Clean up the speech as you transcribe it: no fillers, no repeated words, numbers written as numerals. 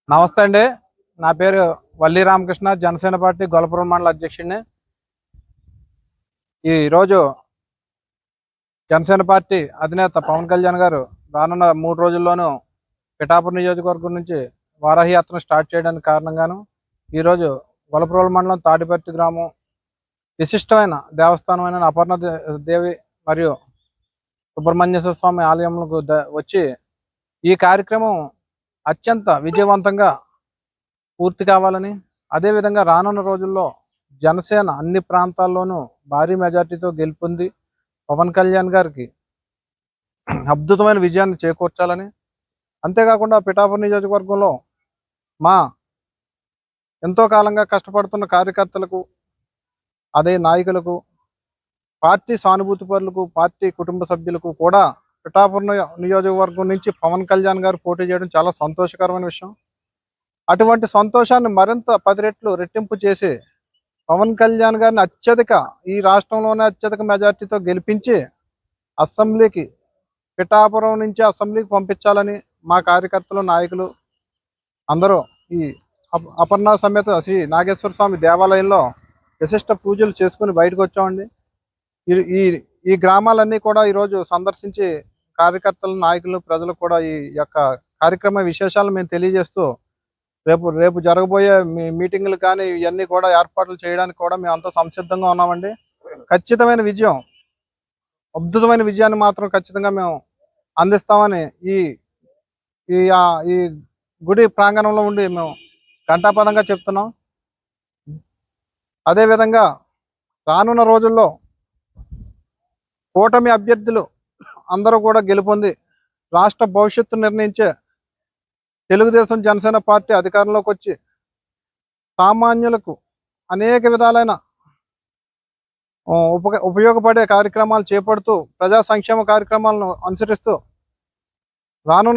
నమస్తే అండి. నా పేరు వల్లి రామకృష్ణ, జనసేన పార్టీ గొల్లపురం మండల అధ్యక్షుడిని. ఈరోజు జనసేన పార్టీ అధినేత పవన్ కళ్యాణ్ గారు రానున్న 3 రోజుల్లోనూ పిఠాపురం నియోజకవర్గం నుంచి వారాహి యాత్ర స్టార్ట్ చేయడానికి కారణంగాను ఈరోజు గొల్లపురం మండలం తాటిపర్తి గ్రామం విశిష్టమైన దేవస్థానమైన అపర్ణ దేవి మరియు సుబ్రహ్మణ్యేశ్వర స్వామి ఆలయంకు వచ్చి ఈ కార్యక్రమం అత్యంత విజయవంతంగా పూర్తి కావాలని, అదేవిధంగా రానున్న రోజుల్లో జనసేన అన్ని ప్రాంతాల్లోనూ భారీ మెజార్టీతో గెలుపొంది పవన్ కళ్యాణ్ గారికి అద్భుతమైన విజయాన్ని చేకూర్చాలని, అంతేకాకుండా పిఠాపురం నియోజకవర్గంలో మా ఎంతో కాలంగా కష్టపడుతున్న కార్యకర్తలకు, అదే నాయకులకు, పార్టీ సానుభూతి పరులకు, పార్టీ కుటుంబ సభ్యులకు కూడా పిఠాపురం నియోజకవర్గం నుంచి పవన్ కళ్యాణ్ గారు పోటీ చేయడం చాలా సంతోషకరమైన విషయం. అటువంటి సంతోషాన్ని మరింత 10 రెట్లు రెట్టింపు చేసి పవన్ కళ్యాణ్ గారిని ఈ రాష్ట్రంలోనే అత్యధిక మెజార్టీతో గెలిపించి అసెంబ్లీకి, పిఠాపురం నుంచి అసెంబ్లీకి పంపించాలని మా కార్యకర్తలు, నాయకులు అందరూ ఈ అపర్ణ సమేత శ్రీ నాగేశ్వర స్వామి దేవాలయంలో విశిష్ట పూజలు చేసుకుని బయటకు వచ్చామండి. ఈ ఈ గ్రామాలన్నీ కూడా ఈరోజు సందర్శించి కార్యకర్తలు, నాయకులు, ప్రజలకు కూడా ఈ యొక్క కార్యక్రమ విశేషాలను మేము తెలియజేస్తూ రేపు జరగబోయే మీటింగులు కానీ ఇవన్నీ కూడా ఏర్పాట్లు చేయడానికి కూడా మేము అంతా సంసిద్ధంగా ఉన్నామండి. ఖచ్చితమైన విజయం, అద్భుతమైన విజయాన్ని మాత్రం ఖచ్చితంగా మేము అందిస్తామని ఈ ఈ ఈ గుడి ప్రాంగణంలో ఉండి మేము ఘంటాపథంగా చెప్తున్నాం. అదేవిధంగా రానున్న రోజుల్లో కూటమి అభ్యర్థులు అందరూ కూడా గెలుపొంది రాష్ట్ర భవిష్యత్తు నిర్ణయించే తెలుగుదేశం, జనసేన పార్టీ అధికారంలోకి వచ్చి సామాన్యులకు అనేక విధాలైన ఉపయోగపడే కార్యక్రమాలు చేపడుతూ ప్రజా సంక్షేమ కార్యక్రమాలను అనుసరిస్తూ రానున్న